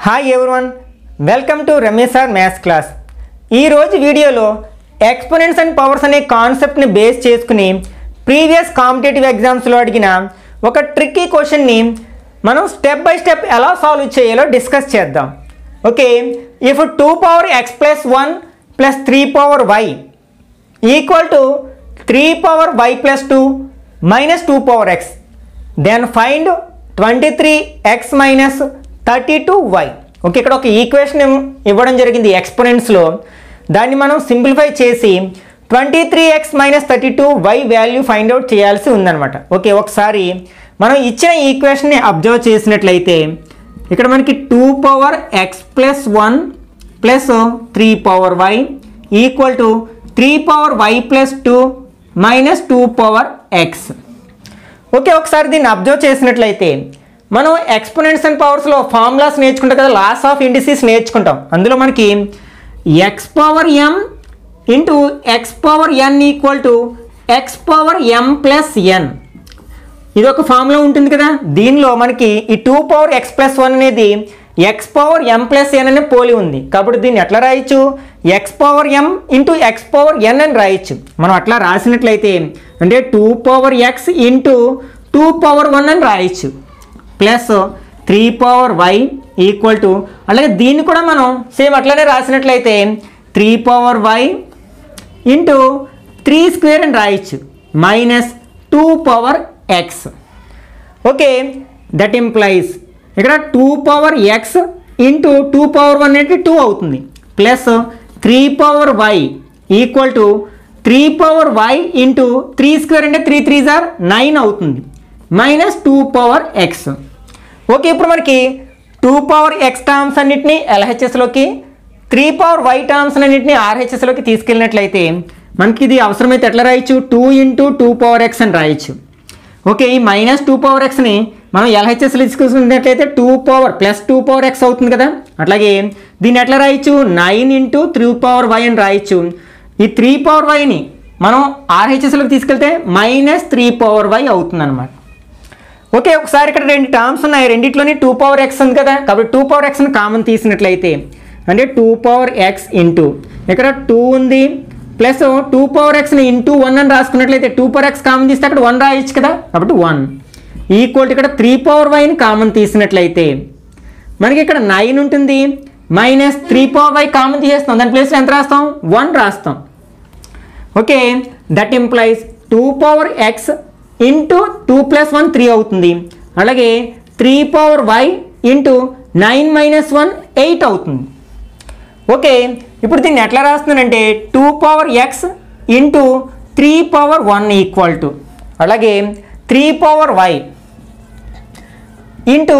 Hi everyone, welcome to Ramesh sir maths class. ఈరోజు వీడియోలో exponents and powers అనే కాన్సెప్ట్ని బేస్ చేసుకుని ప్రీవియస్ కాంపిటేటివ్ ఎగ్జామ్స్లో అడిగిన ఒక ట్రిక్కీ క్వశ్చన్ని మనం స్టెప్ బై స్టెప్ ఎలా సాల్వ్ చేయాలో డిస్కస్ చేద్దాం. Okay, if 2 power x plus 1 plus 3 power y equal to 3 power y plus 2 minus 2 power x, then find 23x minus 32y. Okay, ఇక్కడ ఒక ఈక్వేషన్ ఇవ్వడం జరిగింది ఎక్స్పోనెంట్స్లో. దాన్ని మనం సింప్లిఫై చేసి 23x minus 32y value find out చేయాల్సి ఉందన్నమాట. ఓకే, ఒకసారి మనం ఇచ్చిన ఈక్వేషన్ని అబ్జర్వ్ చేసినట్లయితే ఇక్కడ మనకి 2 power x plus 1 plus 3 power y equal to 3 power y plus 2 minus 2 power x. Okay, ఒకసారి దీన్ని అబ్జర్వ్ చేసినట్లయితే మనం ఎక్స్పోనెంట్స్ అండ్ పవర్స్లో ఫార్ములాస్ నేర్చుకుంటాం కదా, లాస్ ఆఫ్ ఇండిసెస్ నేర్చుకుంటాం. అందులో మనకి x power m into x power n equal to x power m plus n, ఇది ఒక ఫార్ములా ఉంటుంది కదా. దీనిలో మనకి ఈ 2 power x plus 1 అనేది ఎక్స్ పవర్ ఎం ప్లస్ ఎన్ అనే పోలి ఉంది. కాబట్టి దీన్ని ఎట్లా రాయొచ్చు, X power m into x power ఎన్ అని రాయొచ్చు. మనం అట్లా రాసినట్లయితే అంటే 2 power x ఇంటూ 2 power 1 అని రాయొచ్చు, plus 3 power y equal to, అలాగే దీన్ని కూడా మనం సేమ్ అట్లానే రాసినట్లయితే 3 power y ఇంటూ 3 square అని రాయొచ్చు, minus 2 power x. Okay, that implies ఇక్కడ 2 power x ఇంటూ 2 power 1 అంటే 2 అవుతుంది, plus 3 power y equal to 3 power y into 3 square అంటే 3 3s are 9 అవుతుంది, మైనస్ 2 power x. ఓకే, ఇప్పుడు మనకి 2 power x టర్మ్స్ అన్నింటినీ ఎల్హెచ్ఎస్లోకి, 3 power y టర్మ్స్ అన్నింటినీ ఆర్హెచ్ఎస్లోకి తీసుకెళ్ళినట్లయితే మనకి ఇది అవసరమైతే ఎట్లా రాయొచ్చు, 2 ఇంటూ 2 power x అని రాయొచ్చు. ఓకే, ఈ మైనస్ 2 power xని మనం ఎల్హెచ్ఎస్లో తీసుకున్నట్లయితే 2 power ప్లస్ 2 power x అవుతుంది కదా. అట్లాగే దీన్ని ఎట్లా రాయొచ్చు, 9 ఇంటూ 3 power y అని రాయొచ్చు. ఈ 3 power yని మనం ఆర్హెచ్ఎస్లోకి తీసుకెళ్తే మైనస్ 3 power y అవుతుంది అనమాట. ఓకే, ఒకసారి ఇక్కడ రెండు టర్మ్స్ ఉన్నాయి, రెండిట్లోని 2 power x ఉంది కదా. కాబట్టి 2 power xని కామన్ తీసినట్లయితే అంటే 2 power x ఇంటూ ఇక్కడ 2 ఉంది, ప్లస్ 2 power xని ఇంటూ 1 అని రాసుకున్నట్లయితే 2 power x కామన్ తీస్తే అక్కడ 1 రాయొచ్చు కదా. కాబట్టి 1 ఈక్వల్ ఇక్కడ 3 power yని కామన్ తీసినట్లయితే మనకి ఇక్కడ 9 ఉంటుంది, మైనస్ 3 power y కామన్ తీసేస్తాం, దాని ప్లేస్లో ఎంత రాస్తాం, 1 రాస్తాం. Okay, that implies 2 power x into 2 plus 1 3 అవుతుంది, అలాగే 3 power y ఇంటూ 9 మైనస్ 1 8 అవుతుంది. ఓకే, ఇప్పుడు దీన్ని ఎట్లా రాస్తున్నానంటే 2 power x into 3 power 1 equal to, అలాగే 3 power y ఇంటూ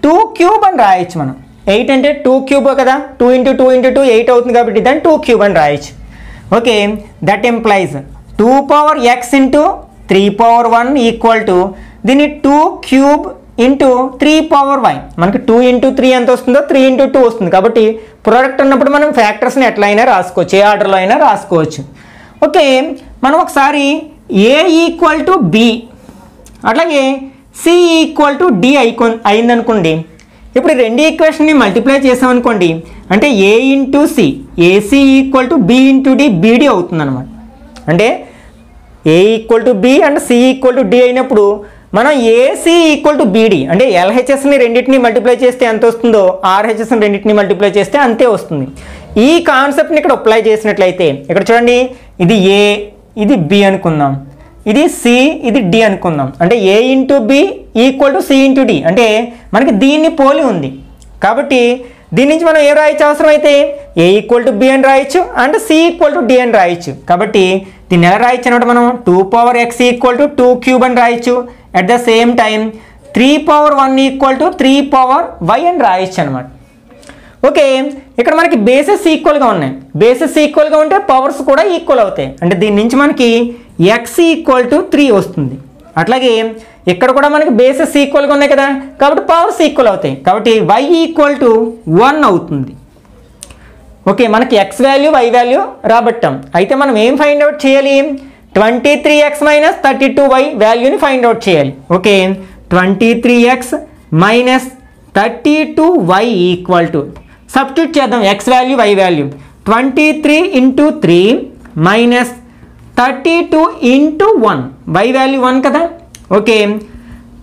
2 cube అని రాయొచ్చు. మనం 8 అంటే 2 cube కదా, 2 ఇంటూ 2 ఇంటూ 2 8 అవుతుంది కాబట్టి దాన్ని 2 cube అని రాయొచ్చు. Okay, that employees 2 power x into 3 power 1 equal to దీన్ని 2 cube ఇంటూ 3 power y, మనకి 2 ఇంటూ 3 ఎంత వస్తుందో 3 ఇంటూ 2 వస్తుంది. కాబట్టి ప్రోడక్ట్ ఉన్నప్పుడు మనం ఫ్యాక్టర్స్ని ఎట్లా అయినా రాసుకోవచ్చు, ఏ ఆర్డర్లో అయినా రాసుకోవచ్చు. ఓకే, మనం ఒకసారి ఏ ఈక్వల్ టు బి అట్లాగే సి ఈక్వల్ టు డి అయిందనుకోండి. ఇప్పుడు రెండు ఈక్వేషన్ని మల్టిప్లై చేసామనుకోండి అంటే A into C, AC equal to B into D, BD అవుతుంది అనమాట. అంటే A equal to B and C equal to D అయినప్పుడు మనం ఏసీ ఈక్వల్ టు బీడి అంటే ఎల్హెచ్ఎస్ని రెండింటిని మల్టిప్లై చేస్తే ఎంత వస్తుందో ఆర్హెచ్ఎస్ని రెండింటిని మల్టిప్లై చేస్తే అంతే వస్తుంది. ఈ కాన్సెప్ట్ని ఇక్కడ అప్లై చేసినట్లయితే ఇక్కడ చూడండి, ఇది ఏ, ఇది బి అనుకుందాం, ఇది సి, ఇది డి అనుకుందాం. అంటే A into B equal to C into D, అంటే మనకి దీన్ని పోలి ఉంది. కాబట్టి దీని నుంచి మనం ఏం రాయొచ్చు, అవసరం అయితే ఏ ఈక్వల్ టు బి అని రాయొచ్చు and C equal to D అని రాయొచ్చు. కాబట్టి దీన్ని ఎలా రాయొచ్చు అనమాట, మనం 2 power x equal to 2 cube అని రాయొచ్చు. At the same time 3 power 1 equal to 3 power y అని రాయొచ్చు అనమాట. ఓకే, ఇక్కడ మనకి బేసెస్ ఈక్వల్గా ఉన్నాయి, బేసెస్ ఈక్వల్గా ఉంటే పవర్స్ కూడా ఈక్వల్ అవుతాయి. అంటే దీని నుంచి మనకి x ఈక్వల్ టు 3 వస్తుంది. అట్లాగే ఇక్కడ కూడా మనకి బేసెస్ ఈక్వల్గా ఉన్నాయి కదా, కాబట్టి పవర్స్ ఈక్వల్ అవుతాయి. కాబట్టి y ఈక్వల్ టు 1 అవుతుంది. ఓకే, మనకి x వాల్యూ y వాల్యూ రాబట్టాం. అయితే మనం ఏం ఫైండ్ అవుట్ చేయాలి, 23x మైనస్ 32y వాల్యూని ఫైండ్ అవుట్ చేయాలి. Okay, 23x minus 32y equal to substitute చేద్దాం x value y value 23 into 3 minus 32 into 1 y value 1 కదా ఓకే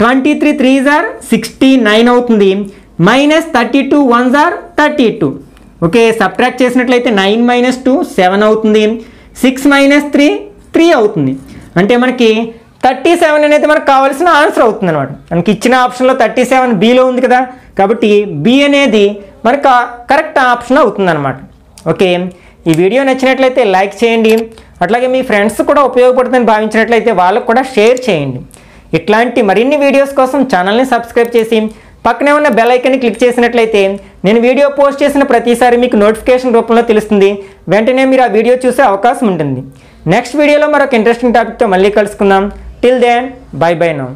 23 3s are 69 అవుతుంది minus 32 1s are 32 okay subtract చేసినట్లయితే 9 minus 2 7 అవుతుంది 6 minus 3 3 అవుతుంది అంటే మనకి 37 అనేది మనకు కావాల్సిన ఆన్సర్ అవుతుంది అనమాట మనకి ఇచ్చిన ఆప్షన్లో 37 బిలో ఉంది కదా కాబట్టి బి అనేది మనకు కరెక్ట్ ఆప్షన్ అవుతుంది అనమాట ఓకే ఈ వీడియో నచ్చినట్లయితే లైక్ చేయండి అట్లాగే మీ ఫ్రెండ్స్ కూడా ఉపయోగపడుతుందని భావించినట్లయితే వాళ్ళకు కూడా షేర్ చేయండి ఇట్లాంటి మరిన్ని వీడియోస్ కోసం ఛానల్ని సబ్స్క్రైబ్ చేసి పక్కనే ఉన్న బెల్ ఐకాన్ని క్లిక్ చేసినట్లయితే నేను వీడియో పోస్ట్ చేసిన ప్రతిసారి మీకు నోటిఫికేషన్ రూపంలో తెలుస్తుంది వెంటనే మీరు ఆ వీడియో చూసే అవకాశం ఉంటుంది నెక్స్ట్ వీడియోలో మరొక ఇంట్రెస్టింగ్ టాపిక్తో మళ్ళీ కలుసుకుందాం till then bye bye now